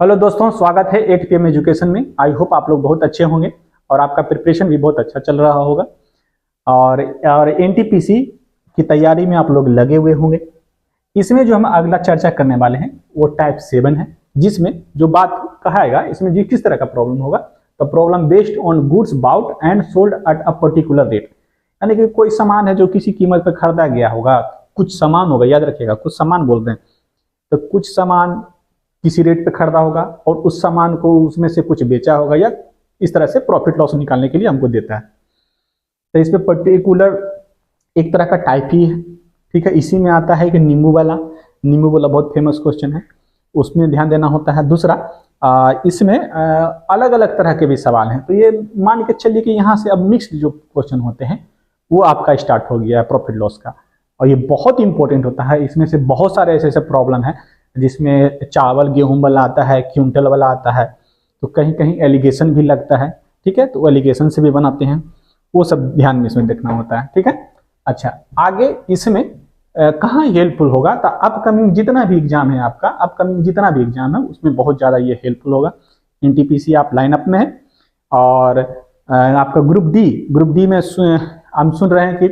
Hello दोस्तों, स्वागत है 8 PM एजुकेशन में। आई होप आप लोग बहुत अच्छे होंगे और आपका प्रिपरेशन भी बहुत अच्छा चल रहा होगा और एनटीपीसी की तैयारी में आप लोग लगे हुए होंगे। इसमें जो हम अगला चर्चा करने वाले हैं वो टाइप 7 है, जिसमें जो बात कहाएगा इसमें जी किस तरह का प्रॉब्लम होगा। तो problem based on goods bought and sold at a particular rate, यानी कि कोई सामान है जो किसी कीमत पर खरीदा गया होगा, कुछ सामान होगा, याद रखिएगा कुछ सामान बोल रहे हैं, तो कुछ सामान किसी रेट पे खरीदा होगा और उस सामान को उसमें से कुछ बेचा होगा या इस तरह से प्रॉफिट लॉस निकालने के लिए हमको देता है। तो इसमें पर्टिकुलर एक तरह का टाइप ही है, ठीक है। इसी में आता है कि नींबू वाला बहुत फेमस क्वेश्चन है, उसमें ध्यान देना होता है। दूसरा इसमें अलग अलग तरह के भी सवाल हैं, तो ये मान के चलिए कि यहाँ से अब मिक्स्ड जो क्वेश्चन होते हैं वो आपका स्टार्ट हो गया प्रॉफिट लॉस का, और ये बहुत इंपॉर्टेंट होता है। इसमें से बहुत सारे ऐसे ऐसे प्रॉब्लम है जिसमें चावल गेहूं वाला आता है, क्विंटल वाला आता है, तो कहीं कहीं एलिगेशन भी लगता है, ठीक है। तो एलिगेशन से भी बनाते हैं, वो सब ध्यान में इसमें देखना होता है, ठीक है। अच्छा, आगे इसमें कहाँ हेल्पफुल होगा, तो अपकमिंग जितना भी एग्जाम है आपका, अपकमिंग जितना भी एग्जाम है उसमें बहुत ज़्यादा ये हेल्पफुल होगा। एनटीपीसी आप लाइनअप में है और आपका ग्रुप डी में हम सुन रहे हैं कि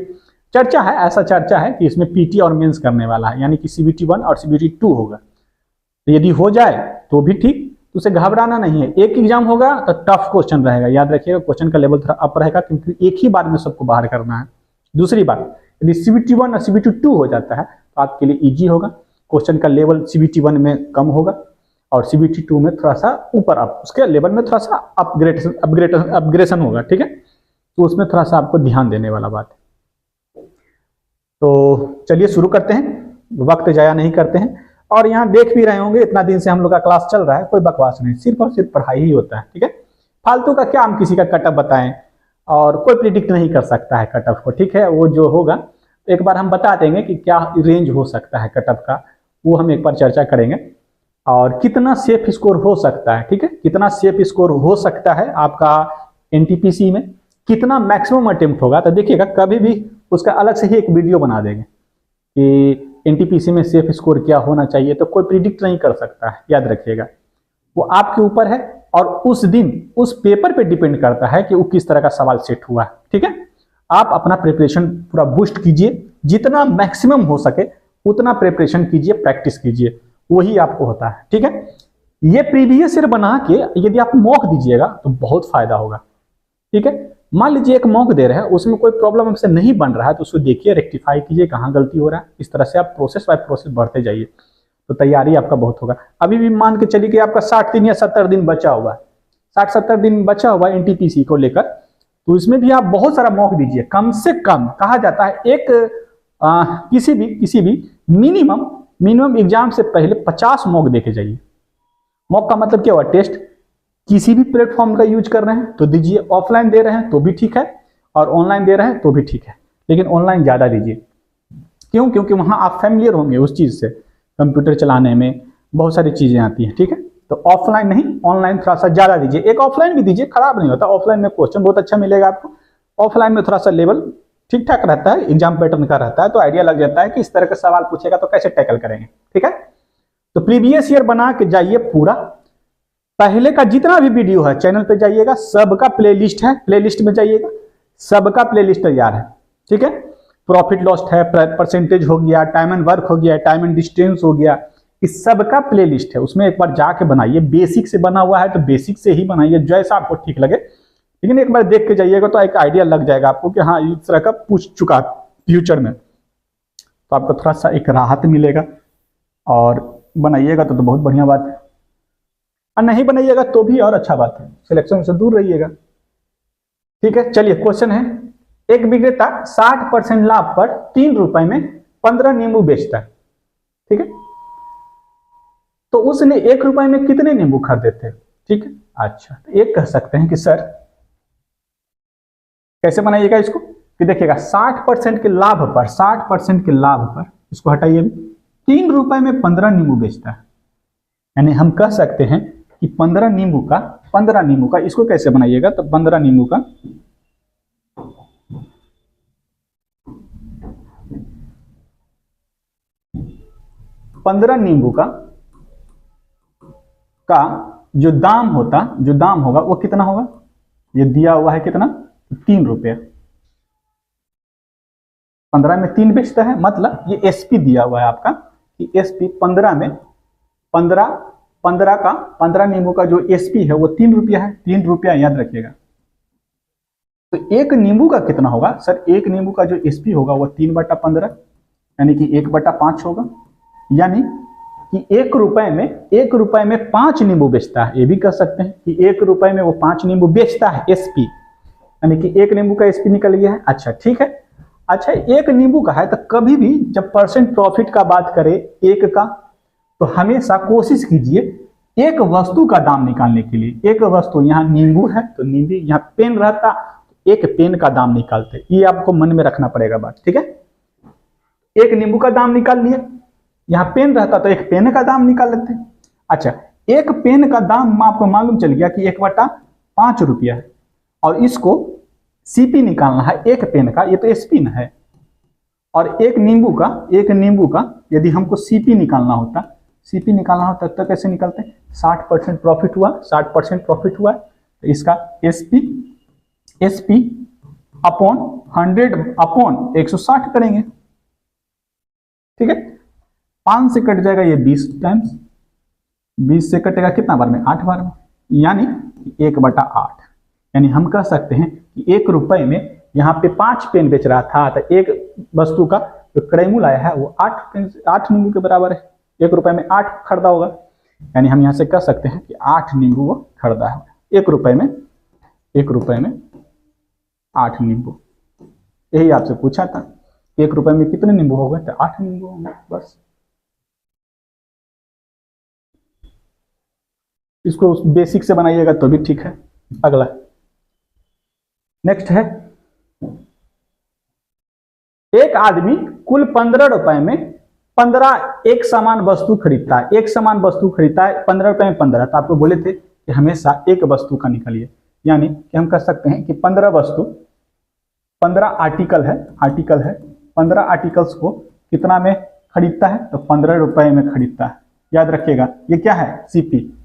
चर्चा है, ऐसा चर्चा है कि इसमें पीटी और मेंस करने वाला है, यानी कि सीबीटी 1 और सीबीटी 2 होगा। तो यदि हो जाए तो भी ठीक, तो उसे घबराना नहीं है। एक एग्जाम होगा तो टफ क्वेश्चन रहेगा, याद रखिएगा क्वेश्चन का लेवल थोड़ा अप रहेगा, क्योंकि एक ही बार में सबको बाहर करना है। दूसरी बात, यदि सीबीटी 1 और सीबीटी 2 हो जाता है तो आपके लिए इजी होगा, क्वेश्चन का लेवल सीबीटी 1 में कम होगा और सीबीटी 2 में थोड़ा सा ऊपर अप, उसके लेवल में थोड़ा सा अपग्रेडेशन होगा, ठीक है। तो उसमें थोड़ा सा आपको ध्यान देने वाला बात है। तो चलिए शुरू करते हैं, वक्त जाया नहीं करते हैं। और यहाँ देख भी रहे होंगे इतना दिन से हम लोग का क्लास चल रहा है, कोई बकवास नहीं, सिर्फ और सिर्फ पढ़ाई ही होता है, ठीक है। फालतू का क्या हम किसी का कटअप बताएं, और कोई प्रिडिक्ट नहीं कर सकता है कटअप को, ठीक है। वो जो होगा एक बार हम बता देंगे कि क्या रेंज हो सकता है कटअप का, वो हम एक बार चर्चा करेंगे। और कितना सेफ स्कोर हो सकता है, ठीक है, कितना सेफ स्कोर हो सकता है आपका एनटीपीसी में, कितना मैक्सिमम अटेम्प्ट होगा। तो देखिएगा कभी भी उसका अलग से ही एक वीडियो बना देंगे कि एनटीपीसी में सेफ स्कोर क्या होना चाहिए, तो कोई प्रिडिक्ट नहीं कर सकता है, याद रखिएगा। वो आपके ऊपर है और उस दिन उस पेपर पे डिपेंड करता है कि वो किस तरह का सवाल सेट हुआ है, ठीक है। आप अपना प्रिपरेशन पूरा बूस्ट कीजिए, जितना मैक्सिमम हो सके उतना प्रिपरेशन कीजिए, प्रैक्टिस कीजिए, वही आपको होता है, ठीक है। ये प्रीवियस ईयर बना के यदि आप मॉक दीजिएगा तो बहुत फायदा होगा, ठीक है। मान लीजिए एक मॉक दे रहे हैं, उसमें कोई प्रॉब्लम हमसे नहीं बन रहा है तो उसको देखिए, रेक्टिफाई कीजिए कहाँ गलती हो रहा है। इस तरह से आप प्रोसेस बाय प्रोसेस बढ़ते जाइए, तो तैयारी आपका बहुत होगा। अभी भी मान के चलिए कि आपका 60 दिन या 70 दिन बचा हुआ है, 60-70 दिन बचा हुआ है एनटीपीसी को लेकर, तो इसमें भी आप बहुत सारा मॉक दीजिए। कम से कम कहा जाता है एक किसी भी मिनिमम एग्जाम से पहले 50 मॉक देके जाइए। मॉक का मतलब क्या हुआ, टेस्ट। किसी भी प्लेटफॉर्म का यूज कर रहे हैं तो दीजिए, ऑफलाइन दे रहे हैं तो भी ठीक है और ऑनलाइन दे रहे हैं तो भी ठीक है, लेकिन ऑनलाइन ज़्यादा दीजिए। क्यों? क्योंकि वहाँ आप फैमिलियर होंगे उस चीज़ से, कंप्यूटर चलाने में बहुत सारी चीज़ें आती हैं, ठीक है। तो ऑफलाइन नहीं, ऑनलाइन थोड़ा सा ज़्यादा दीजिए। एक ऑफलाइन भी दीजिए, खराब नहीं होता, ऑफलाइन में क्वेश्चन बहुत अच्छा मिलेगा आपको। ऑफलाइन में थोड़ा सा लेवल ठीक ठाक रहता है, एग्जाम पैटर्न का रहता है, तो आइडिया लग जाता है कि इस तरह का सवाल पूछेगा तो कैसे टैकल करेंगे, ठीक है। तो प्रीवियस ईयर बना के जाइए पूरा, पहले का जितना भी वीडियो है चैनल पे जाइएगा, सबका प्लेलिस्ट है, प्लेलिस्ट में जाइएगा, सबका प्लेलिस्ट तैयार है, ठीक है। प्रॉफिट लॉस है, परसेंटेज हो गया, टाइम एंड वर्क हो गया, टाइम एंड डिस्टेंस हो गया, इस सबका प्लेलिस्ट है। उसमें एक बार जाके बनाइए, बेसिक से बना हुआ है तो बेसिक से ही बनाइए, जैसा आपको ठीक लगे, लेकिन एक बार देख के जाइएगा तो एक आइडिया लग जाएगा आपको कि हाँ इस तरह का पूछ चुका है फ्यूचर में, तो आपको थोड़ा सा एक राहत मिलेगा। और बनाइएगा तो बहुत बढ़िया बात है, और नहीं बनाइएगा तो भी और अच्छा बात है, सिलेक्शन से दूर रहिएगा, ठीक है। चलिए क्वेश्चन है, एक विक्रेता 60% लाभ पर 3 रुपए में 15 नींबू बेचता है, ठीक है। तो उसने 1 रुपए में कितने नींबू खरीदे थे, ठीक है। अच्छा, तो एक कह सकते हैं कि सर कैसे बनाइएगा इसको, कि देखिएगा 60% के लाभ पर, 60% के लाभ पर, इसको हटाइए, 3 रुपए में 15 नींबू बेचता है, यानी हम कह सकते हैं कि 15 नींबू का इसको कैसे बनाइएगा, तो 15 नींबू का 15 नींबू का का जो दाम होगा वो कितना होगा, ये दिया हुआ है कितना, 3 रुपया। 15 में 3 बेचता है, मतलब ये एसपी दिया हुआ है आपका कि एसपी 15 में 15 नींबू का जो एसपी है वो 3 रुपया है। 3 रुपया याद रखिएगा। तो एक नींबू का कितना होगा सर, एक नींबू का जो एसपी होगा वो 3/15 यानी कि 1/5 होगा। यानी कि 1 रुपए में 5 नींबू बेचता है। ये भी कह सकते हैं कि 1 रुपए में वो 5 नींबू बेचता है एसपी, यानी कि 1 नींबू का एसपी निकल गया है। अच्छा ठीक है। अच्छा 1 नींबू का है तो कभी भी जब परसेंट प्रॉफिट का बात करें एक का, तो हमेशा कोशिश कीजिए एक वस्तु का दाम निकालने के लिए। एक वस्तु, यहाँ नींबू है तो नींबू, यहाँ पेन रहता एक पेन का दाम निकालते। ये आपको मन में रखना पड़ेगा बात, ठीक है। एक नींबू का दाम निकाल लिए, यहाँ पेन रहता तो एक पेन का दाम निकाल लेते। अच्छा एक पेन का दाम आपको मालूम चल गया कि 1/5 रुपया है, और इसको सीपी निकालना है एक पेन का, ये तो एसपी न है। और एक नींबू का यदि हमको सीपी निकालना होता तो कैसे निकलते, 60% प्रॉफिट हुआ, 60% प्रॉफिट हुआ तो इसका एसपी अपॉन 100 अपॉन 160 करेंगे, ठीक है। 5 से कट जाएगा ये 20 टाइम्स, 20 से कटेगा कितना बार में, 8 बार में, यानी 1/8। यानी हम कह सकते हैं कि 1 रुपए में यहाँ पे 5 पेन बेच रहा था तो एक वस्तु का जो क्रयमूल्य आया है वो 8 नींबू के बराबर है। 1 रुपए में 8 खरीदा होगा, यानी हम यहाँ से कह सकते हैं कि 8 नींबू वो खरीदा है। 1 रुपए में 8 नींबू। यही आपसे पूछा था 1 रुपए में कितने नींबू हो गए, तो 8 नींबू होंगे बस। इसको बेसिक से बनाइएगा तो भी ठीक है। अगला नेक्स्ट है, एक आदमी कुल 15 रुपए में 15 एक समान वस्तु खरीदता है। एक समान वस्तु खरीदता है 15 रुपए में 15, तो आपको बोले थे कि हमेशा एक वस्तु का निकालिए। यानी कि हम कह सकते हैं कि 15 वस्तु, 15 आर्टिकल है 15 आर्टिकल्स को कितना में खरीदता है, तो 15 रुपए में खरीदता है। याद रखिएगा ये क्या है, सीपी।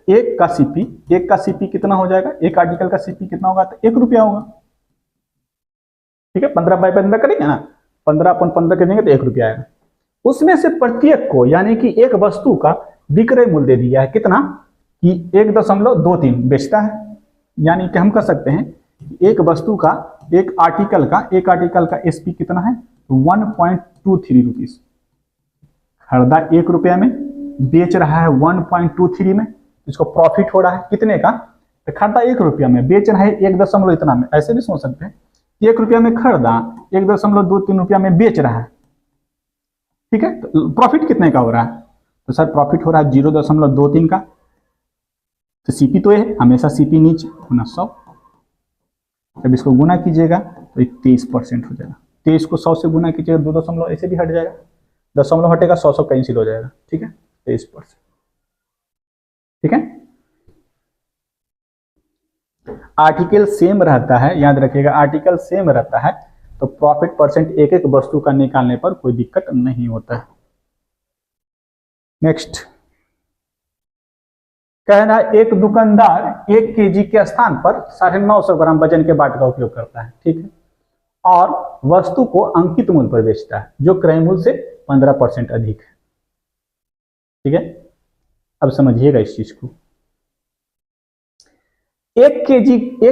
एक का सीपी कितना हो जाएगा, एक आर्टिकल का सीपी कितना होगा, तो 1 रुपया होगा, ठीक है। 15/15 करेंगे ना, 15/15 करेंगे तो 1 रुपया आएगा। उसमें से प्रत्येक को, यानी कि एक वस्तु का विक्रय मूल्य दे दिया है कितना, कि 1.23 बेचता है। यानी कि हम कह सकते हैं एक वस्तु का, एक आर्टिकल का एसपी कितना है, 1.23 रुपीज। खरीदा 1 रुपया में, बेच रहा है 1.23 में, इसको प्रॉफिट हो रहा है कितने का, तो खरीदा 1 रुपया में, बेच रहा है 1 दशमलव इतना में। ऐसे भी सोच सकते हैं 1 रुपया में खरीदा, 1.23 रुपया में बेच रहा है, ठीक है। तो प्रॉफिट कितने का हो रहा है, तो सर प्रॉफिट हो रहा है 0.23 का। तो सीपी तो ये हमेशा सीपी नीचे गुना 100, जब इसको गुना कीजिएगा तो 23% हो जाएगा। 23 को 100 से गुना कीजिएगा, 2 दशमलव ऐसे भी हट जाएगा, दशमलव हटेगा 100 कैंसिल हो जाएगा, ठीक है। 23%, ठीक है। आर्टिकल सेम रहता है, याद रखिएगा आर्टिकल सेम रहता है तो प्रॉफिट परसेंट एक एक वस्तु का निकालने पर कोई दिक्कत नहीं होता है। नेक्स्ट कहना, एक दुकानदार 1 केजी के स्थान पर 950 ग्राम वजन के बाट का उपयोग करता है, ठीक है, और वस्तु को अंकित मूल्य पर बेचता है जो क्रय मूल्य से 15% अधिक है, ठीक है। अब समझिएगा इस चीज को। 1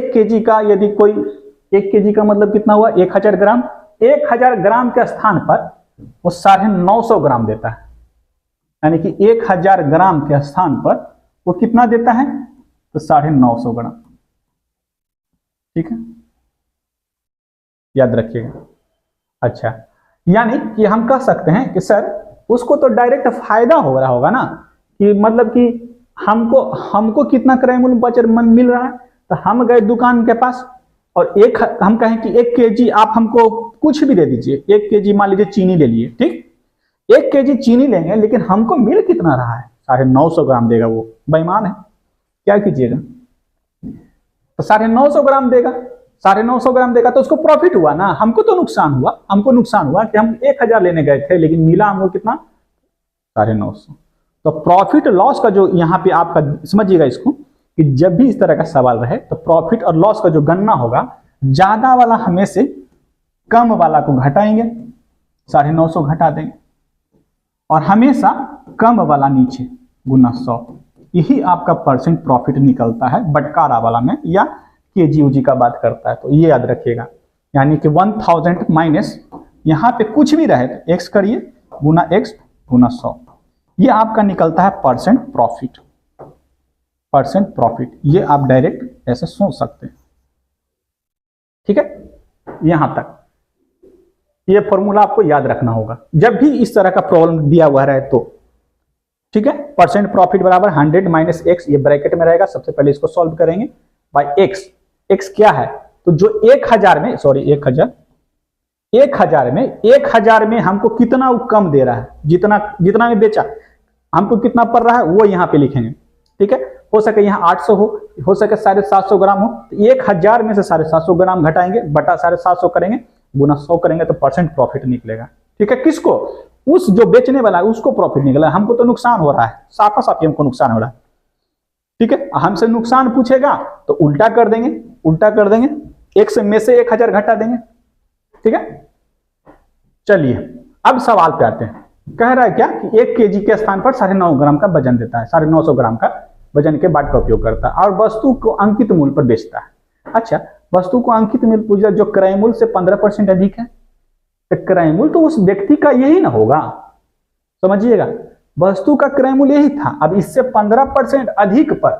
केजी का यदि कोई, 1 केजी का मतलब कितना हुआ, 1000 ग्राम। 1000 ग्राम के स्थान पर वो 950 ग्राम देता है, यानी कि 1000 ग्राम के स्थान पर वो कितना देता है, तो 950 ग्राम, ठीक है, याद रखिएगा। अच्छा, यानी कि हम कह सकते हैं कि सर उसको तो डायरेक्ट फायदा हो रहा होगा ना, कि मतलब कि हमको कितना क्रय मूल्य बचत मिल रहा है। तो हम गए दुकान के पास और हम कहें कि 1 केजी आप हमको कुछ भी दे दीजिए, 1 केजी मान लीजिए चीनी ले लिए, ठीक, 1 केजी चीनी लेंगे, लेकिन हमको मिल कितना रहा है, 950 ग्राम देगा। वो बेईमान है, क्या कीजिएगा, तो 950 ग्राम देगा, 950 ग्राम देगा तो उसको प्रॉफिट हुआ ना, हमको तो नुकसान हुआ। हमको नुकसान हुआ कि हम 1000 लेने गए थे लेकिन मिला हमको कितना, 950। तो प्रॉफिट लॉस का जो यहाँ पे आपका समझिएगा इसको, कि जब भी इस तरह का सवाल रहे तो प्रॉफिट और लॉस का जो गणना होगा, ज्यादा वाला हमें से कम वाला को घटाएंगे, 950 घटा देंगे, और हमेशा कम वाला नीचे गुना 100। यही आपका परसेंट प्रॉफिट निकलता है बंटवारा वाला में, या केजी का बात करता है। तो ये याद रखिएगा, यानी कि 1000 माइनस यहाँ पे कुछ भी रहे तो x करिए, गुना x गुना 100, ये आपका निकलता है परसेंट प्रॉफिट। परसेंट प्रॉफिट ये आप डायरेक्ट ऐसे सोच सकते हैं। ठीक है, यहां तक ये फॉर्मूला आपको याद रखना होगा जब भी इस तरह का प्रॉब्लम दिया हुआ रहे तो। ठीक है, परसेंट प्रॉफिट बराबर 100 माइनस एक्स, ये ब्रैकेट में रहेगा। सबसे पहले इसको सॉल्व करेंगे बाय एक्स। एक्स क्या है, तो जो 1000 में, सॉरी 1000 में हमको कितना वो कम दे रहा है, जितना में बेचा हमको कितना पड़ रहा है वो यहाँ पे लिखेंगे। ठीक है, हो सके यहाँ 800 हो सके 750 ग्राम हो, तो 1000 में से 750 ग्राम घटाएंगे, बटा 750 करेंगे, गुना 100 करेंगे, तो परसेंट प्रॉफिट निकलेगा। ठीक है, किसको, उस जो बेचने वाला है उसको प्रॉफिट निकला, हमको तो नुकसान हो रहा है, साफा साफी हमको नुकसान हो रहा है। ठीक है, हमसे नुकसान पूछेगा तो उल्टा कर देंगे, एक से में से 1000 घटा देंगे। ठीक है, चलिए अब सवाल पे आते हैं। कह रहा है क्या कि 1 केजी के स्थान पर 9.5 ग्राम का वजन देता है, 950 ग्राम का वजन के बाद का उपयोग करता है, और वस्तु को अंकित मूल्य पर बेचता है। अच्छा, वस्तु को अंकित मूल्य पूछा जो क्रय मूल्य से 15% अधिक है, तो क्रय मूल्य तो उस व्यक्ति का यही ना होगा। समझिएगा, वस्तु का क्रय मूल्य यही था, अब इससे 15% अधिक पर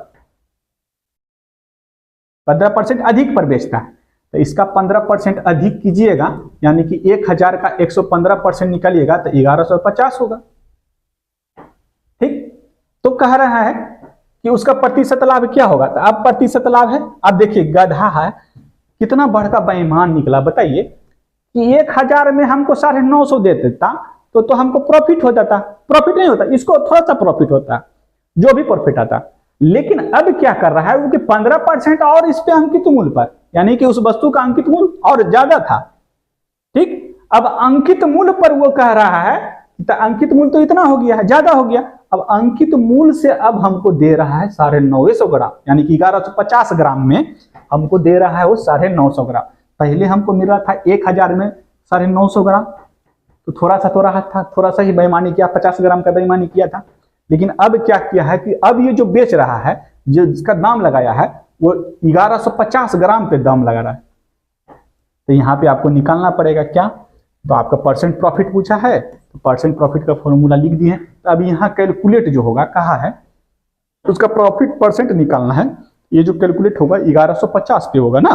15% अधिक पर बेचता है, तो इसका 15% अधिक कीजिएगा, यानी कि 1000 का 115% निकालिएगा तो 1150 होगा। ठीक, तो कह रहा है कि उसका प्रतिशत लाभ क्या होगा, तो अब प्रतिशत लाभ है। अब देखिए गधा है, कितना बड़का बेईमान निकला, बताइए कि 1000 में हमको 950 दे देता तो हमको प्रॉफिट हो जाता। प्रॉफिट नहीं होता, इसको थोड़ा सा प्रॉफिट होता, जो भी प्रॉफिट आता। लेकिन अब क्या कर रहा है वो कि 15% और इस पे अंकित मूल्य पर, यानी कि उस वस्तु का अंकित मूल्य और ज्यादा था। ठीक, अब अंकित मूल्य पर वो कह रहा है, तो अंकित मूल्य तो इतना हो गया है, ज्यादा हो गया। अब अंकित मूल्य से अब हमको दे रहा है 950 ग्राम, यानी कि 1150 ग्राम में हमको दे रहा है वो 950 ग्राम। पहले हमको मिल रहा था 1000 में 950 ग्राम, तो थोड़ा सा तो रहा था, थोड़ा सा ही बेईमानी किया, 50 ग्राम का बेईमानी किया था। लेकिन अब क्या किया है कि अब ये जो बेच रहा है, जो इसका दाम लगाया है वो 1150 ग्राम पे दाम लगा रहा है। तो यहाँ पे आपको निकालना पड़ेगा क्या, तो आपका परसेंट प्रॉफिट पूछा है, तो परसेंट प्रॉफिट का फॉर्मूला लिख दिए। तो अब यहाँ कैलकुलेट जो होगा कहा है, उसका प्रॉफिट परसेंट निकालना है। ये जो कैलकुलेट होगा 1150 पे होगा ना,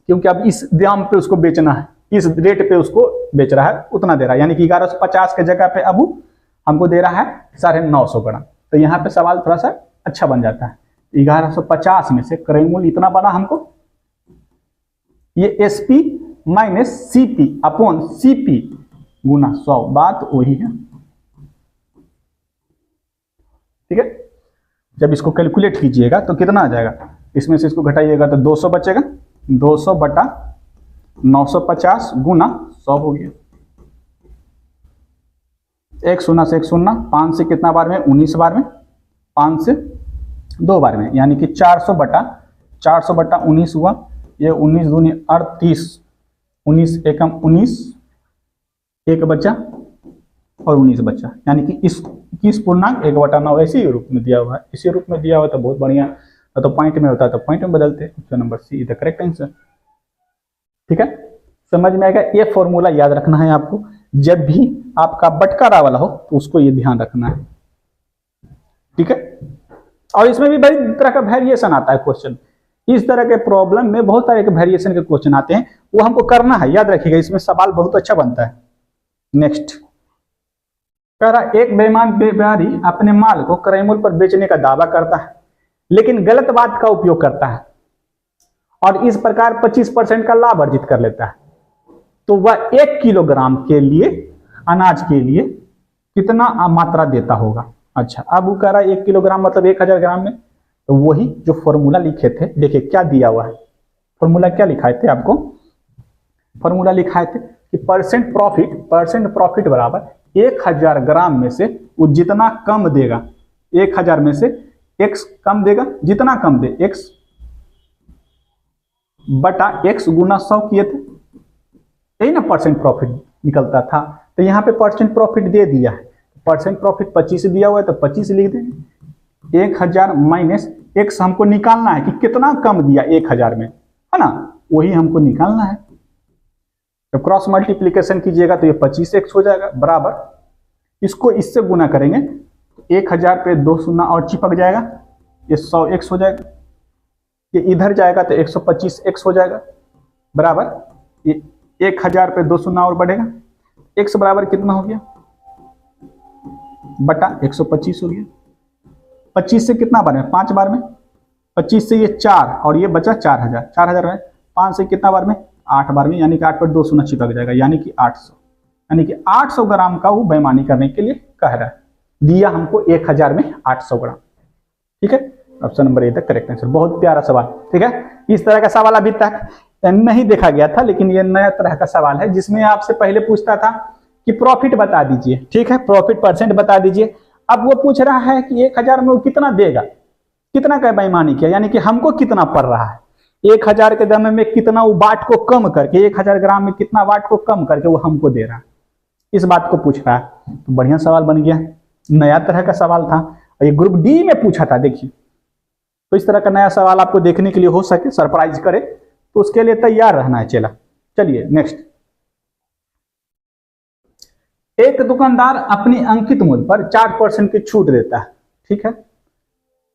क्योंकि अब इस दाम पे उसको बेचना है, इस रेट पे उसको बेच रहा है, उतना दे रहा है, यानी कि 1150 के जगह पे अब हमको दे रहा है 950 ग्राम। तो यहाँ पे सवाल थोड़ा सा अच्छा बन जाता है। 1150 में से क्रय मूल्य इतना बना हमको, ये SP minus CP upon CP गुना 100, बात वही है। ठीक है, जब इसको कैलकुलेट कीजिएगा तो कितना आ जाएगा, इसमें से इसको घटाइएगा तो 200 बचेगा, 200 बटा 950 गुना 100 हो गया। एक शून्य से एक शून्य, 5 से कितना बार में, 19 बार में, 5 से 2 बार में, यानी कि 400 बटा 19 हुआ। ये 19 दूनी 38, 19 एकम 19, एक बचा और 19 बचा, यानी कि इस 21.1/9 ऐसे ही रूप में दिया हुआ है। इसी रूप में दिया हुआ तो बहुत बढ़िया, तो पॉइंट में होता तो पॉइंट में बदलते। Option number C is the correct answer. ठीक है, समझ में आएगा। ये फॉर्मूला याद रखना है आपको, जब भी आपका बंटवारा वाला हो तो उसको ये ध्यान रखना है। ठीक है, और इसमें भी बड़ी तरह का वेरिएशन आता है क्वेश्चन। इस तरह के प्रॉब्लम में बहुत सारे वेरिएशन के क्वेश्चन आते हैं, वो हमको करना है, याद रखिएगा। इसमें सवाल बहुत अच्छा बनता है। नेक्स्ट कह रहा, एक बेईमान व्यापारी अपने माल को क्रय मूल्य पर बेचने का दावा करता है, लेकिन गलत बात का उपयोग करता है और इस प्रकार 25% का लाभ अर्जित कर लेता है। तो वह 1 किलोग्राम के लिए अनाज के लिए कितना मात्रा देता होगा। अच्छा, अब वो कह रहा है 1 किलोग्राम मतलब 1000 ग्राम में, तो वही जो फॉर्मूला लिखे थे, देखिए क्या दिया हुआ है। फॉर्मूला क्या लिखाए थे आपको, फॉर्मूला लिखाए थे कि परसेंट प्रॉफिट बराबर 1000 ग्राम में से वो जितना कम देगा 1000 में से x कम देगा, जितना कम दे x बटा x गुना 100 किए थे, यही ना परसेंट प्रॉफिट निकलता था। तो यहाँ पे परसेंट प्रॉफिट दे दिया है, परसेंट प्रॉफिट 25 दिया हुआ है तो 25 लिख देंगे। 1000 माइनस x हमको निकालना है कि कितना कम दिया 1000 में, है ना, वही हमको निकालना है। जब क्रॉस मल्टीप्लीकेशन कीजिएगा तो ये 25x हो जाएगा, बराबर इसको इससे गुना करेंगे तो 1000 पे 2 शून्य और चिपक जाएगा, ये 100x हो जाएगा, ये इधर जाएगा तो 125x हो जाएगा, बराबर ये 1000 पे 2 शून्य और बढ़ेगा, x बराबर कितना हो गया बटा 125 हो गया। 25 से कितना बार में, 5 बार में, 25 से ये 4 और ये बचा 4000, 4000 में 5 से कितना बार में, 8 बार में, यानी कि 8 पर 2 शून्य चिपक जाएगा, यानी कि 800, यानी कि 800 ग्राम का वो बेईमानी करने के लिए कह रहा है। दिया हमको 1000 में 800 ग्राम, ठीक है। ऑप्शन नंबर ए तक करेक्ट आंसर। बहुत प्यारा सवाल, ठीक है। इस तरह का सवाल अभी तक नहीं देखा गया था, लेकिन ये नया तरह का सवाल है जिसमें आपसे पहले पूछता था कि प्रॉफिट बता दीजिए, ठीक है, प्रॉफिट परसेंट बता दीजिए। अब वो पूछ रहा है कि 1000 में वो कितना देगा, कितना का बेईमानी किया, यानी कि हमको कितना पड़ रहा है 1000 के दाम में कितना वो वाट को कम करके, 1000 ग्राम में कितना वाट को कम करके वो हमको दे रहा है, इस बात को पूछ रहा है। तो बढ़िया सवाल बन गया, नया तरह का सवाल था, ये ग्रुप डी में पूछा था। देखिए, तो इस तरह का नया सवाल आपको देखने के लिए हो सके, सरप्राइज करे, तो उसके लिए तैयार रहना है। चलिए नेक्स्ट। एक दुकानदार अपनी अंकित मूल्य पर 4% की छूट देता है, ठीक है,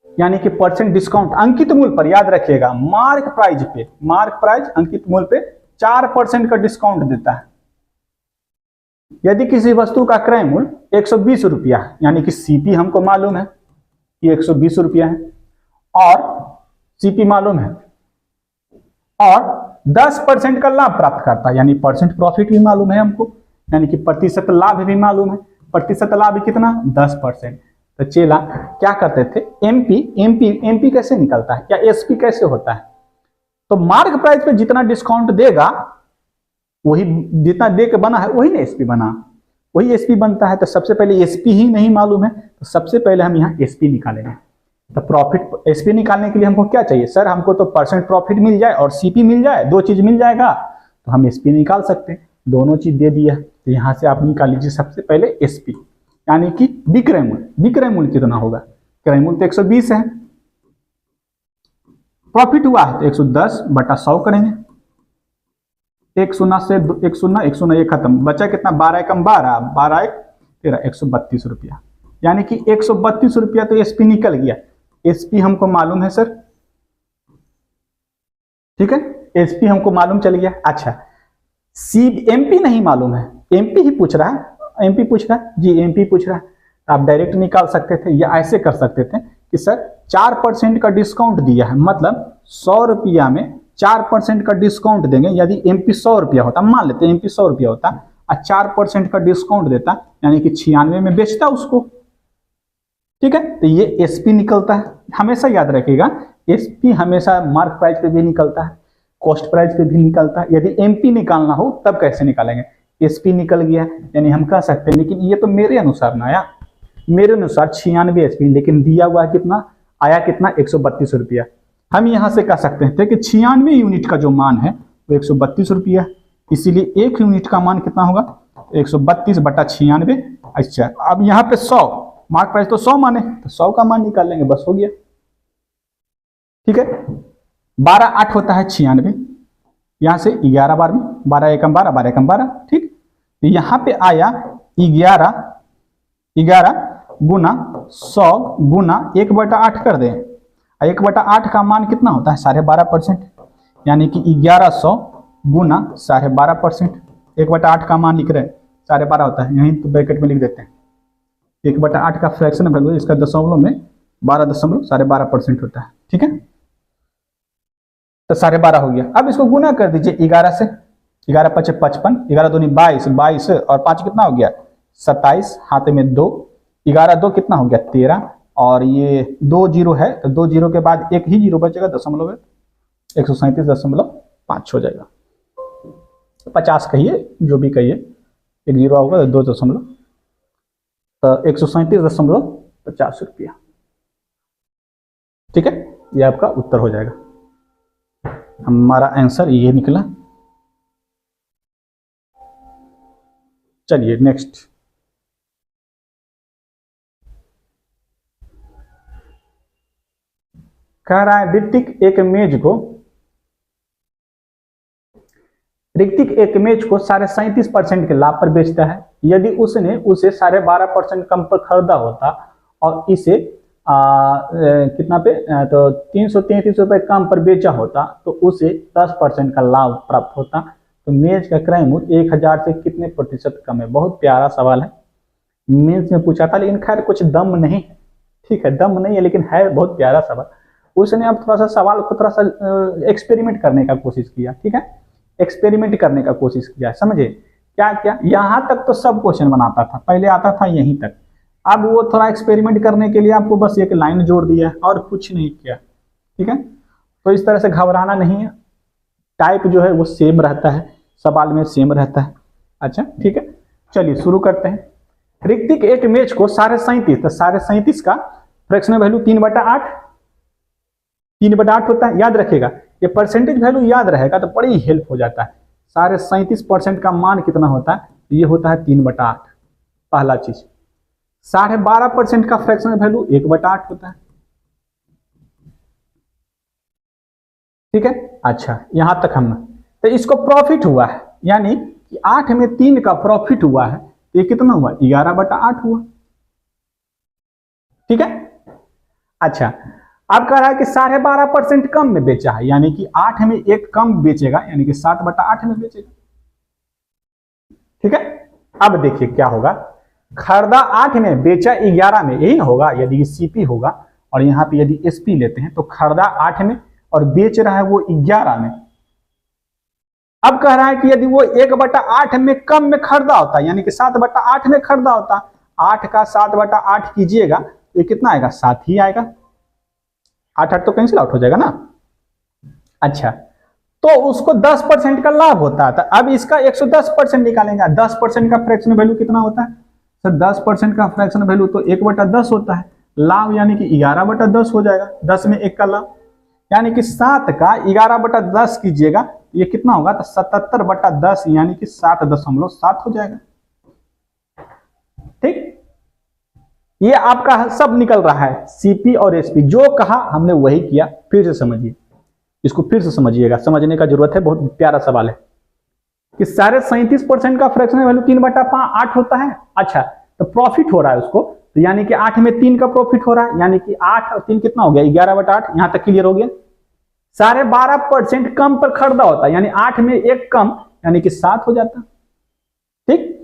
यानी कि परसेंट डिस्काउंट अंकित मूल्य पर, याद रखिएगा मार्क प्राइस पे, मार्क प्राइस अंकित मूल्य पे 4% का डिस्काउंट देता है। यदि किसी वस्तु का क्रय मूल्य 120 रुपया है, यानी कि सीपी हमको मालूम है ये 120 रुपया है, और सीपी मालूम है, और 10% का लाभ प्राप्त करता है, यानी परसेंट प्रॉफिट भी मालूम है हमको, यानी कि प्रतिशत लाभ भी मालूम है। प्रतिशत लाभ कितना, 10%। तो चेला क्या करते थे, एमपी कैसे निकलता है, या एसपी कैसे होता है, तो मार्क प्राइस पे जितना डिस्काउंट देगा वही, जितना दे के बना है वही ना एसपी बना, वही एसपी बनता है। तो सबसे पहले एसपी ही नहीं मालूम है, तो सबसे पहले हम यहाँ एसपी निकालेंगे। तो प्रॉफिट एसपी निकालने के लिए हमको क्या चाहिए, सर हमको तो परसेंट प्रॉफिट मिल जाए और सीपी मिल जाए, दो चीज मिल जाएगा तो हम एसपी निकाल सकते हैं। दोनों चीज दे दिया, तो यहाँ से आप निकाल लीजिए सबसे पहले एसपी, यानी कि विक्रय मूल्य। विक्रय मूल्य कितना होगा, क्रय मूल्य तो 120 है, प्रॉफिट हुआ है तो 110 बटा 100 करेंगे, 1 शून्य से 1 शून्य 1 शून्य 1 खत्म, बचा कितना, 12 एकम 12, 12 एक 13, 132 रुपया, यानी कि 132 रुपया तो एसपी निकल गया। एसपी हमको मालूम है सर, ठीक है, एसपी हमको मालूम चल गया। अच्छा, एमपी नहीं मालूम है, एमपी ही पूछ रहा है, एमपी पूछ रहा है जी, एमपी पूछ रहा है। आप डायरेक्ट निकाल सकते थे या ऐसे कर सकते थे कि सर 4% का डिस्काउंट दिया है, मतलब 100 रुपया में 4% का डिस्काउंट देंगे। यदि एमपी 100 रुपया होता, मान लेते एमपी 100 रुपया होता और 4% का डिस्काउंट देता, यानी कि 96 में बेचता उसको, ठीक है। तो ये एसपी निकलता है, हमेशा याद रखिएगा एसपी हमेशा मार्क प्राइस पे भी निकलता है, कॉस्ट प्राइस पे भी निकलता है। यदि एमपी निकालना हो तब कैसे निकालेंगे, एसपी निकल गया, यानी हम कह सकते हैं, लेकिन ये तो मेरे अनुसार ना आया, मेरे अनुसार 96 एसपी, लेकिन दिया हुआ है कितना, आया कितना, 132 रुपया। हम यहाँ से कह सकते हैं कि 96 यूनिट का जो मान है वो 132 रुपया, इसीलिए 1 यूनिट का मान कितना होगा, 132 बटा 96। अच्छा, अब यहाँ पे 100 मार्क प्राइस तो 100 माने, तो 100 का मान निकाल लेंगे, बस हो गया, ठीक है। 12 8 होता है 96, यहाँ से 11 बार में, 12 एकम 12, 12 एकम 12, ठीक। तो यहाँ पे आया 11 गुना 100 गुना 1/8 कर दें, 1/8 का मान कितना होता है, 12.5%, यानी कि 1100 गुना 12.5%, 1/8 का मान लिख रहे हैं 12.5 होता है, यहीं तो ब्रैकेट में लिख देते हैं। 1/8 का फ्रैक्शन वैल्यू, इसका दशमलव में 12.12% होता है, ठीक है। तो 12.5 हो गया। अब इसको गुना कर दीजिए 11 से, 11 × 5 = 55, 11 दूनी 22, 22 और 5 कितना हो गया, 27, हाथ में 2, 11 2 कितना हो गया, 13, और ये 2 जीरो है तो 2 जीरो के बाद एक ही जीरो बचेगा, दशमलव है, 137.5 हो जाएगा। 50 कहिए, जो भी कहिए, एक जीरो होगा तो 2 दशमलव तो 137.50 रुपया। ठीक है, ये आपका उत्तर हो जाएगा। हमारा आंसर ये निकला। चलिए नेक्स्ट। कह रहा है ऋतिक एक मेज को 37.5% के लाभ पर बेचता है। यदि उसने उसे 12.5% कम पर खरीदा होता और इसे कितना पे तो 333 रुपए कम पर बेचा होता तो उसे 10% का लाभ प्राप्त होता। तो मेज का क्रय मूल्य 1000 से कितने प्रतिशत कम है? बहुत प्यारा सवाल है, मेज में पूछा था, लेकिन खैर कुछ दम नहीं है। ठीक है, दम नहीं है लेकिन है बहुत प्यारा सवाल। उसने अब थोड़ा सा सवाल को थोड़ा सा एक्सपेरिमेंट करने का कोशिश किया। ठीक है, एक्सपेरिमेंट करने का कोशिश किया, समझे क्या क्या। यहां तक तो सब क्वेश्चन बनाता था, पहले आता था यहीं तक। अब वो थोड़ा एक्सपेरिमेंट करने के लिए आपको बस एक लाइन जोड़ दिया और कुछ नहीं किया। ठीक है, तो इस तरह से घबराना नहीं है, टाइप जो है वो सेम रहता है, सवाल में सेम रहता है। अच्छा ठीक है, चलिए शुरू करते हैं। ऋतिक एक मेज को 37.5, तो 37.5 का फ्रैक्शनल वैल्यू 3/8 होता है, याद रखिएगा। ये परसेंटेज वैल्यू याद रहेगा तो बड़ी हेल्प हो जाता है। 37.5% का मान कितना होता है? ये होता है 3/8, पहला चीज। 12.5% का फ्रैक्शनल वैल्यू 1/8 होता है। ठीक है, अच्छा यहां तक हम, तो इसको प्रॉफिट हुआ है, यानी कि 8 में 3 का प्रॉफिट हुआ है, तो ये कितना हुआ? 11/8 हुआ। ठीक है, अच्छा अब कह रहा है कि 12.5% कम में बेचा है, यानी कि 8 में 1 कम बेचेगा, यानी कि 7/8 में बेचेगा। ठीक है, अब देखिए क्या होगा। खरीदा 8 में, बेचा 11 में, यही होगा यदि सीपी होगा। और यहां पे यदि एसपी लेते हैं तो खरीदा 8 में और बेच रहा है वो 11 में। अब कह रहा है कि यदि वो 1/8 में कम में खरीदा होता, यानी कि 7/8 में खरीदा होता, 8 का 7/8 कीजिएगा तो ये कितना आएगा? 7 ही आएगा। 8 तो कैंसिल आउट हो जाएगा ना। अच्छा, तो उसको 10% का लाभ होता है। अब इसका 110% निकालेंगे। 10% का फ्रैक्शन वैल्यू कितना होता है सर? 10% का फ्रैक्शन वैल्यू तो 1/10 होता है। लाभ यानी कि 11/10 हो जाएगा। 10 में 1 का लाभ, यानी कि 7 का 11/10 कीजिएगा, ये कितना होगा? तो 77/10, यानी कि 7.7 हो जाएगा। ठीक, ये आपका सब निकल रहा है। सीपी और एसपी जो कहा हमने वही किया। फिर से समझिए, इसको फिर से समझिएगा, समझने का जरूरत है, बहुत प्यारा सवाल है। कि 37.5% का फ्रैक्शनल वैल्यू 3/8 होता है। अच्छा, तो प्रॉफिट हो रहा है उसको, तो यानी कि 8 में 3 का प्रॉफिट हो रहा है, यानी कि 8 और 3 कितना हो गया? 11/8। यहां तक क्लियर हो गया। 12.5% कम पर खरीदा होता, यानी 8 में 1 कम, यानी कि 7 हो जाता। ठीक,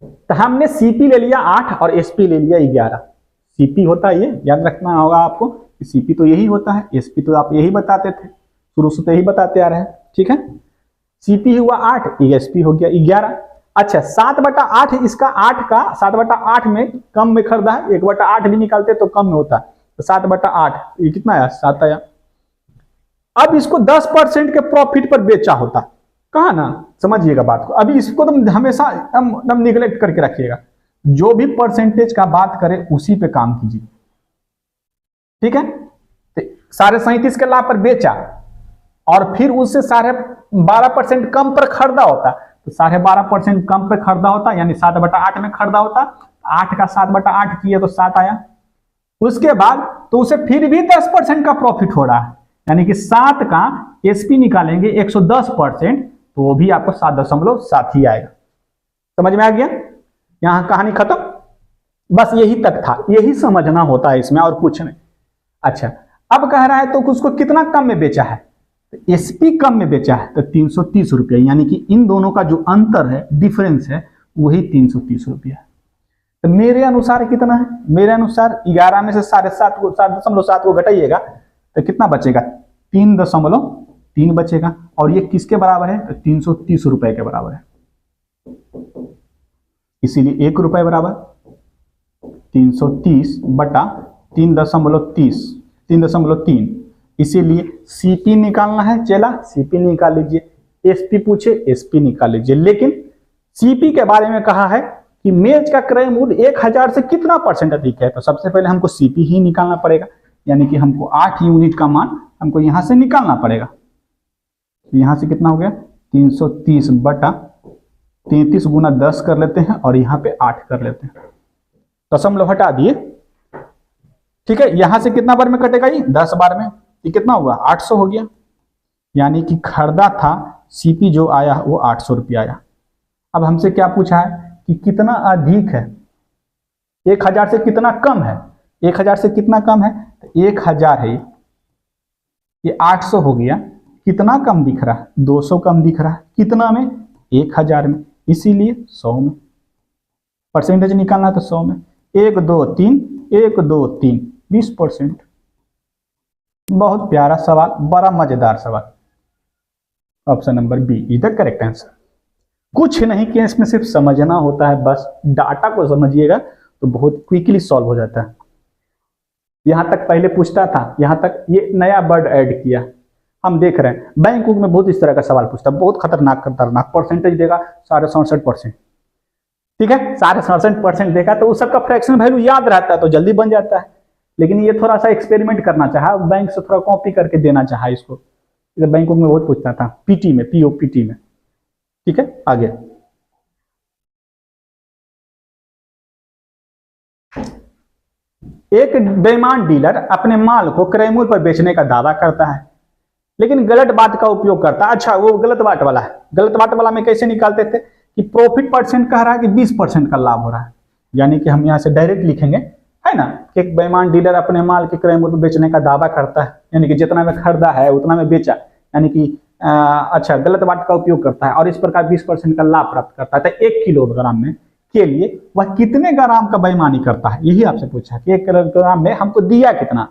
तो हमने सीपी ले लिया 8 और एसपी ले लिया 11। सीपी होता है ये, याद रखना होगा आपको, सीपी तो यही होता है, एसपी तो आप यही बताते थे, शुरू से तो यही बताते आ रहे हैं। ठीक है, सीपी हुआ 8, एसपी हो गया 11। अच्छा, 7/8, इसका 8 का 7/8 में कम में खरीदा है, 1/8 भी निकालते तो कम में होता है, तो 7/8 ये कितना आया? 7 आया। अब इसको 10% के प्रॉफिट पर बेचा होता, कहा ना, समझिएगा बात को। अभी इसको तुम हमेशा एकदम निगलेक्ट करके रखिएगा, जो भी परसेंटेज का बात करे उसी पे काम कीजिए। ठीक है, तो 37.5 के लाभ पर बेचा और फिर उससे 12.5% कम पर खरीदा होता, तो 12.5% कम पर खरीदा होता, यानी 7/8 में खरीदा होता। 8 का 7/8 किया तो 7 आया। उसके बाद तो उसे फिर भी 10% का प्रॉफिट हो रहा है, यानी कि 7 का एसपी निकालेंगे 110%, तो वो भी आपको 7.7 ही आएगा। समझ में आ गया? यहां कहानी खत्म। बस यही तक था, यही समझना होता है इसमें, और कुछ नहीं। अच्छा, अब कह रहा है तो उसको कितना कम में बेचा है? तो एसपी कम में बेचा है, तो 330 रुपया, यानी कि इन दोनों का जो अंतर है, डिफरेंस है, वही 330 रुपया है। तो मेरे अनुसार कितना है? मेरे अनुसार 11 में से 7.7 को घटाइएगा तो कितना बचेगा? 3.3 बचेगा। और ये किसके बराबर है? तो 330 रुपए के बराबर है, इसीलिए 1 रुपए बराबर 330 बटा 3.3, इसीलिए सीपी निकालना है। चला, सीपी निकाल लीजिए। एसपी पूछे, एसपी निकाल लीजिए। लेकिन सीपी के बारे में कहा है कि मेज का क्रय मूल्य 1000 से कितना परसेंट अधिक है, तो सबसे पहले हमको सीपी ही निकालना पड़ेगा, यानी कि हमको 8 यूनिट का मान हमको यहां से निकालना पड़ेगा। यहां से कितना हो गया 330 बटा 33 गुना 10 कर लेते हैं और यहाँ पे 8 कर लेते हैं, दशमलव हटा दिए। ठीक है, यहां से कितना बार में कटेगा ये 10 बार में, ये कितना हुआ 800 हो गया, यानी कि खरीदा था सीपी जो आया वो 800 रुपया आया। अब हमसे क्या पूछा है कि कितना अधिक है, 1000 से कितना कम है, 1000 से कितना कम है, तो 1000 है, ये 800 हो गया, कितना कम दिख रहा है 200 कम दिख रहा है, कितना में 1000 में, इसीलिए 100 में परसेंटेज निकालना है तो 100 में 1 2 3 1 2 3 20%। बहुत प्यारा सवाल, बड़ा मजेदार सवाल, option number B is the correct answer. कुछ नहीं किया इसमें, सिर्फ समझना होता है, बस डाटा को समझिएगा तो बहुत क्विकली सॉल्व हो जाता है। यहां तक पहले पूछता था, यहां तक ये नया वर्ड ऐड किया, हम देख रहे हैं बैंक बुक में बहुत इस तरह का सवाल पूछता है, बहुत खतरनाक खतरनाक परसेंटेज देगा 67.5%। ठीक है, 67% देगा तो उस सबका फ्रैक्शन वैल्यू याद रहता है तो जल्दी बन जाता है, लेकिन ये थोड़ा सा एक्सपेरिमेंट करना चाहा, बैंक से थोड़ा कॉपी करके देना चाहा इसको, बैंक बुक में बहुत पूछता था, पीटी में, पीओपीटी में। ठीक है, आगे एक बेईमान डीलर अपने माल को क्रय मूल्य पर बेचने का दावा करता है लेकिन गलत बात का उपयोग करता है। अच्छा, वो गलत बात वाला है, गलत बात वाला में कैसे निकालते थे कि प्रॉफिट परसेंट कह रहा है कि 20% का लाभ हो रहा है, यानी कि हम यहां से डायरेक्ट लिखेंगे है ना कि एक बेईमान डीलर अपने माल के क्रय मूल्य पर बेचने का दावा करता है, यानी कि जितना में खरीदा है उतना में बेचा, यानी कि अच्छा गलत बात का उपयोग करता है और इस प्रकार 20% का लाभ प्राप्त करता है। तो 1 किलोग्राम में के लिए वह कितने ग्राम का बेईमानी करता है, यही आपसे पूछा कि 1 किलोग्राम में हमको दिया कितना,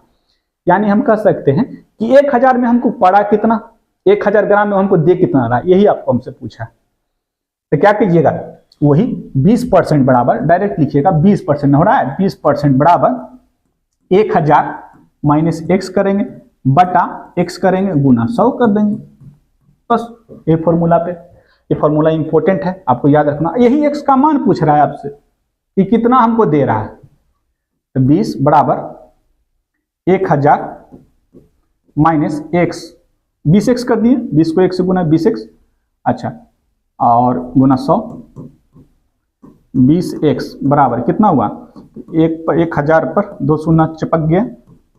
यानी हम कह सकते हैं कि 1000 में हमको पड़ा कितना, 1000 ग्राम में हमको दे कितना रहा, यही आपको हमसे पूछा। तो क्या कीजिएगा, वही 20% बराबर डायरेक्ट लिखिएगा, 20% हो रहा है, 20% बराबर 1000 माइनस एक्स करेंगे बटा एक्स करेंगे गुना 100 कर देंगे, बस ये फॉर्मूला पे, ये फॉर्मूला इंपॉर्टेंट है, आपको याद रखना। यही एक्स का मान पूछ रहा है आपसे कि कितना हमको दे रहा है, तो 20 बराबर 1000 माइनस एक्स, 20x कर दिए, 20 को 1 से गुना 20x, अच्छा और गुना 100, 20x बराबर कितना हुआ, 1000 पर 2 शून्य चिपक गया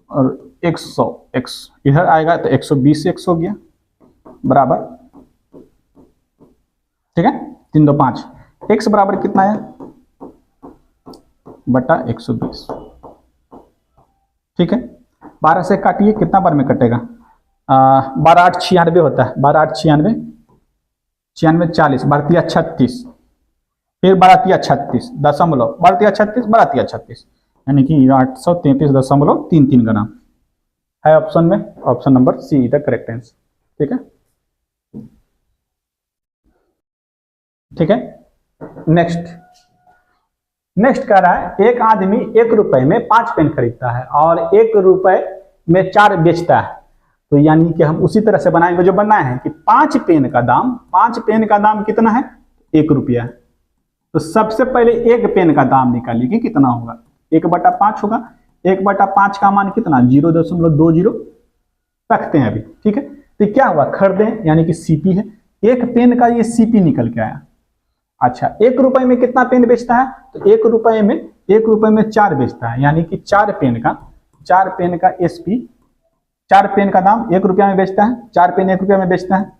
और 100x इधर आएगा तो 120x हो गया बराबर, ठीक है 3 2 5, x बराबर कितना है बटा 120। ठीक है, 12 से काटिए, कितना बार में कटेगा, 12 8 96 होता है, 12 8 96, 96 40, 12 36, फिर 12 36 दशमलव, 12 36 12 36, यानी कि 833.33 ग्राम है ऑप्शन में, option number see the correct answer. ठीक है, ठीक है, नेक्स्ट कह रहा है एक आदमी 1 रुपए में 5 पेन खरीदता है और 1 रुपए में 4 बेचता है, तो यानी कि हम उसी तरह से बनाएंगे जो बनाए हैं कि 5 पेन का दाम कितना है 1 रुपया है, तो सबसे पहले 1 पेन का दाम निकालिए कि कितना होगा, 1/5 होगा, 1/5 का मान कितना 0.20 रखते हैं अभी। ठीक है, तो क्या हुआ खरीदे यानी कि सीपी है, 1 पेन का ये सीपी निकल के आया। अच्छा, 1 रुपए में कितना पेन बेचता है, तो 1 रुपए में 4 बेचता है, यानी कि 4 पेन का एसपी, 4 पेन का दाम 1 रुपया में बेचता है, 4 पेन 1 रुपया में बेचता है,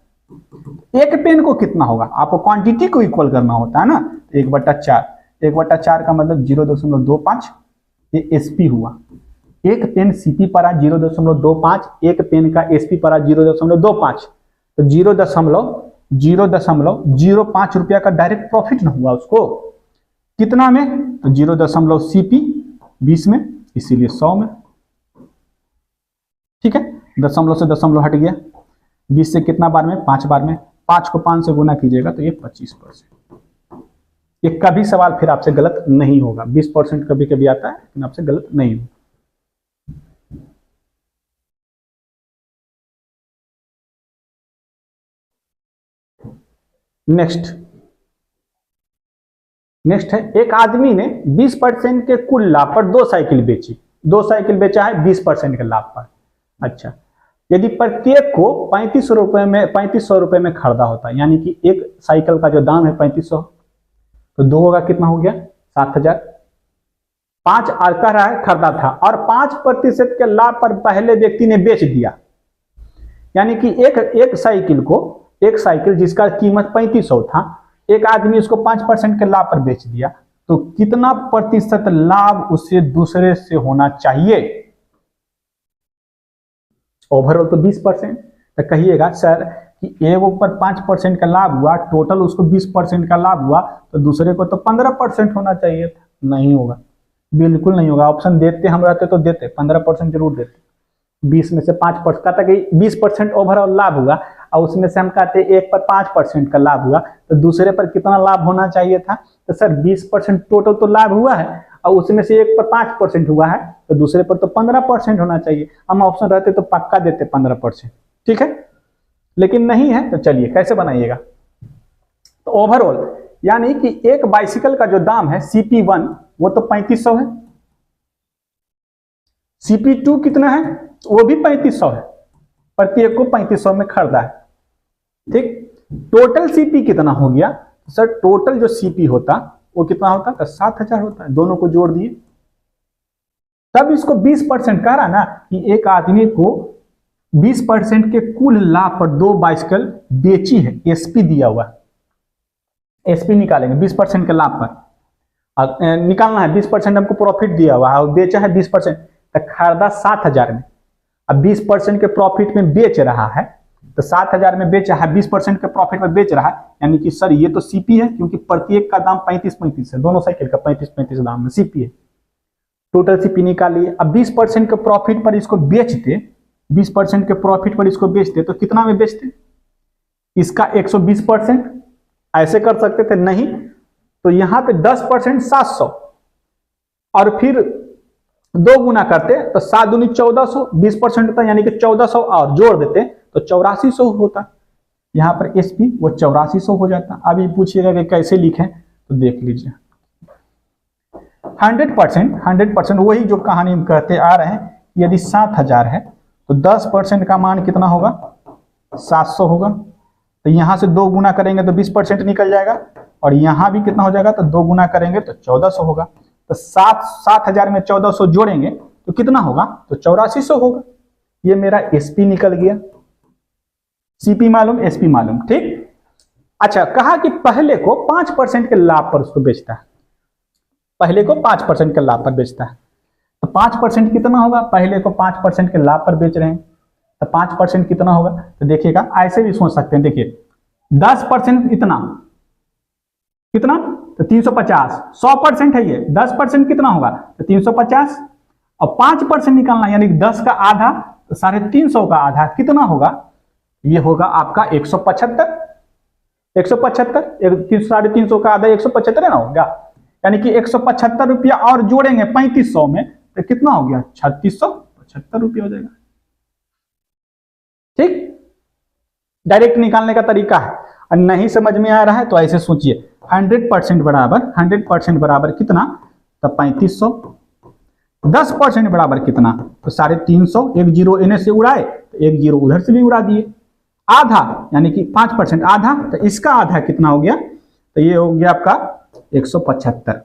1 पेन को कितना होगा, आपको क्वांटिटी को इक्वल करना होता है ना, 1/4, 1/4 का मतलब 0.25, ये एसपी हुआ, 1 पेन सीपी पड़ा 0.25, 1 पेन का एसपी पड़ा 0.25, तो 0.05 रुपया का डायरेक्ट प्रॉफिट ना हुआ उसको, कितना में, तो 0. सीपी 20 में, इसीलिए 100 में। ठीक है, दशमलव से दशमलव हट गया, 20 से कितना बार में 5 बार में, 5 को 5 से गुना कीजिएगा तो ये 25%। ये कभी सवाल फिर आपसे गलत नहीं होगा, 20% कभी कभी आता है लेकिन आपसे गलत नहीं होगा। नेक्स्ट है, एक आदमी ने 20% के कुल लाभ पर 2 साइकिल बेची। 2 साइकिल बेचा है 20% के लाभ पर। अच्छा, यदि प्रत्येक को 3500 रुपए में खरीदा होता, यानी कि एक साइकिल का जो दाम है 3500, तो 2 होगा कितना हो गया 7000। 5 कह रहा है खरीदा था और 5% के लाभ पर पहले व्यक्ति ने बेच दिया, यानी कि एक साइकिल जिसका कीमत 3500 था, एक आदमी उसको 5% के लाभ पर बेच दिया, तो कितना प्रतिशत लाभ उसे दूसरे से होना चाहिए? ओवरऑल तो 20%। तो कहिएगा सर कि एगो पर 5% का लाभ हुआ, टोटल उसको 20% का लाभ हुआ, तो दूसरे को तो 15% होना चाहिए था। नहीं होगा, बिल्कुल नहीं होगा। ऑप्शन देते हम रहते तो देते, 15% जरूर देते। 20 में से 5% कहता कि 20% ओवरऑल लाभ हुआ और उसमें से हम कहते एक पर 5% का लाभ हुआ, तो दूसरे पर कितना लाभ होना चाहिए था? तो सर 20% टोटल तो लाभ हुआ है और उसमें से एक पर 5% हुआ है, तो दूसरे पर तो 15% होना चाहिए। हम ऑप्शन रहते तो पक्का देते 15%, ठीक है, लेकिन नहीं है। तो चलिए कैसे बनाइएगा? तो ओवरऑल यानी कि एक बाइसिकल का जो दाम है CP1 वो तो 3500 है, CP2 कितना है? वो भी 3500 है, प्रत्येक को 3500 में खरीदा है, ठीक। टोटल CP कितना हो गया? सर टोटल जो CP होता वो कितना होता? तो 7000 होता है। दोनों को जोड़ दिए, तब इसको 20% कह रहा ना कि एक आदमी को 20% के कुल लाभ पर 2 बाइसिकल बेची है, SP दिया हुआ, SP निकालेंगे 20% के लाभ पर निकालना है। 20% हमको प्रॉफिट दिया हुआ है और बेचा है 20%, तो खरीदा 7000 में, अब 20% के प्रॉफिट में बेच रहा है, तो 7000 में बेचा है, 20% के प्रॉफिट में बेच रहा है, यानी कि सर ये तो CP है, क्योंकि प्रत्येक का दाम 35-35 है, दोनों साइकिल का 35-35 दाम में CP है। टोटल CP निकालिए। अब 20% के प्रॉफिट पर इसको बेचते, 20% के प्रॉफिट पर इसको बेचते तो कितना में बेचते? इसका 120%, ऐसे कर सकते थे, नहीं तो यहां पे 10% 700 और फिर 2 गुना करते तो 7 दूनी 1400, 20% होता यानी कि 1400 और जोड़ देते तो 8400 होता। यहां पर SP वो 8400 हो जाता। अब ये पूछिएगा कि कैसे लिखें, तो देख लीजिए 100% वही जो कहानी हम कहते आ रहे हैं, यदि 7000 है तो 10% का मान कितना होगा? 700 होगा। तो यहां से 2 गुना करेंगे तो 20% निकल जाएगा, और यहां भी कितना हो जाएगा? तो 2 गुना करेंगे तो 1400 होगा। तो 7000 में 1400 जोड़ेंगे तो कितना होगा? तो 8400 होगा। ये मेरा SP निकल गया। CP मालूम, SP मालूम, ठीक। अच्छा, कहा कि पहले को 5% के लाभ पर उसको बेचता है, पहले को 5% के लाभ पर बेचता है, तो 5% कितना होगा? पहले को 5% के लाभ पर बेच रहे हैं, तो 5% कितना होगा? तो देखिएगा ऐसे भी सोच सकते हैं, देखिए 10% इतना कितना? तो 350, 100% है ये, 10% कितना होगा? तो 350, और 5% निकालना यानी 10 का आधा, तो 350 का आधा कितना होगा? ये होगा आपका 175। 350 का आधा 175 है ना होगा, यानी कि 175 रुपया और जोड़ेंगे 3500 में तो कितना हो गया? 3675 रुपया हो जाएगा, ठीक। डायरेक्ट निकालने का तरीका है। और नहीं समझ में आ रहा है तो ऐसे सोचिए 100% बराबर कितना? तो 3500। 10% बराबर कितना? तो 350। एक जीरो इन्हें से उड़ाए तो एक जीरो उधर से भी उड़ा दिए। आधा यानी कि 5% आधा, तो इसका आधा कितना हो गया? तो ये हो गया आपका 175।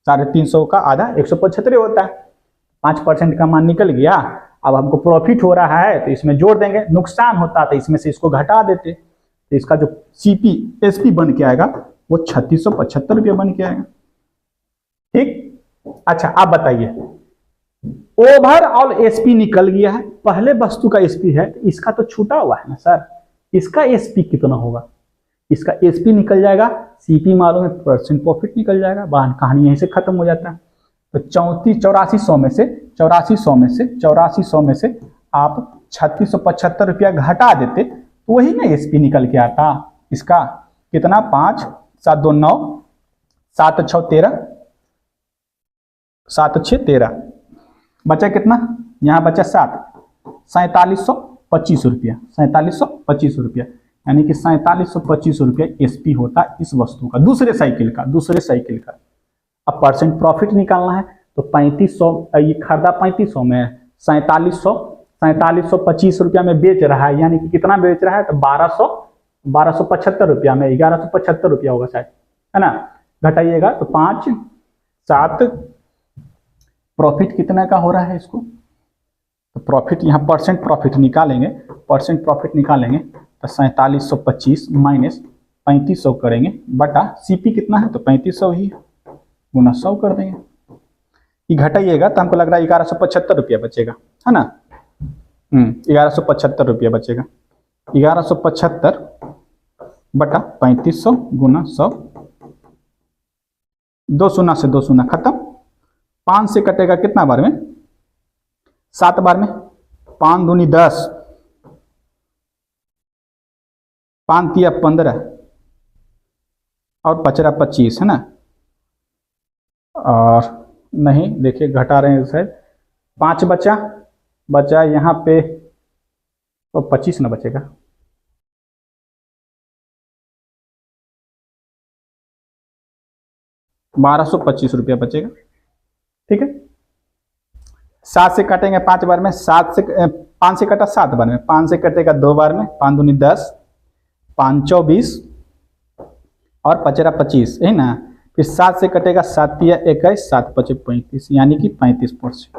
350 का आधा 175 होता है। 5% का मान निकल गया। अब हमको प्रॉफिट हो रहा है तो इसमें जोड़ देंगे, नुकसान होता तो इसमें से इसको घटा देते, तो इसका जो CP SP बन के आएगा वो 3675 रुपया बन के आएगा, ठीक। अच्छा आप बताइए, ओवरऑल SP निकल गया है, पहले वस्तु का SP है तो इसका तो छूटा हुआ है ना सर, इसका SP कितना होगा? इसका SP निकल जाएगा, CP मालूम है, परसेंट प्रॉफिट निकल जाएगा, बहन कहानी यहीं से खत्म हो जाता है। तो 8400 में से आप 3675 रुपया घटा देते तो वही ना SP निकल के आता। इसका कितना? 5 7 2 9 7 6 13, 7 6 13, बचा कितना? यहाँ बचा 7, 4725 रुपया, 4725 रुपया। यानी कि 4725 रुपये एसपी होता है इस वस्तु का, दूसरे साइकिल का। अब परसेंट प्रॉफिट निकालना है तो 3500, ये खरीदा 3500 में, 4725 रुपया में बेच रहा है, यानी कि कितना बेच रहा है तो 1275 रुपया में, 1175 रुपया होगा शायद, है ना। घटाइएगा तो 5 7, प्रॉफिट कितना का हो रहा है इसको, तो प्रॉफिट यहाँ परसेंट प्रॉफिट निकालेंगे तो 4725 माइनस 3500 करेंगे बटा सीपी कितना है तो 3500 ही गुना 100 कर देंगे। ये घटाइएगा तो हमको लग रहा है 1175 रुपया बचेगा, है ना। 1175 रुपया बचेगा। 1175 बटा 3500 गुना 100, 2 शून्य से 2 शून्य खत्म। 5 से कटेगा कितना बार में, 7 बार में। 5 दूनी 10, 5 तिया 15 और 5 25, है ना। और नहीं देखिए घटा रहे हैं शायद, 5 बचा यहाँ पे तो 25 ना बचेगा, 1225 रुपया बचेगा, ठीक है। 7 से काटेंगे 5 बार में, 5 से कटा 7 बार में, 5 से कटेगा 2 बार में, 5 दूनी 10, 5 24 और 5 25, है ना। फिर 7 से कटेगा 7 तिया 21, 7 5 35, यानी कि 35%।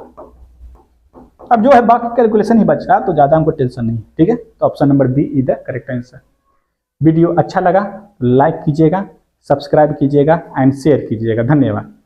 अब जो है बाकी कैलकुलेशन ही बच रहा, तो ज़्यादा हमको टेंशन नहीं, ठीक है। तो option number B is the correct answer. Video अच्छा लगा तो लाइक कीजिएगा, सब्सक्राइब कीजिएगा एंड शेयर कीजिएगा। धन्यवाद।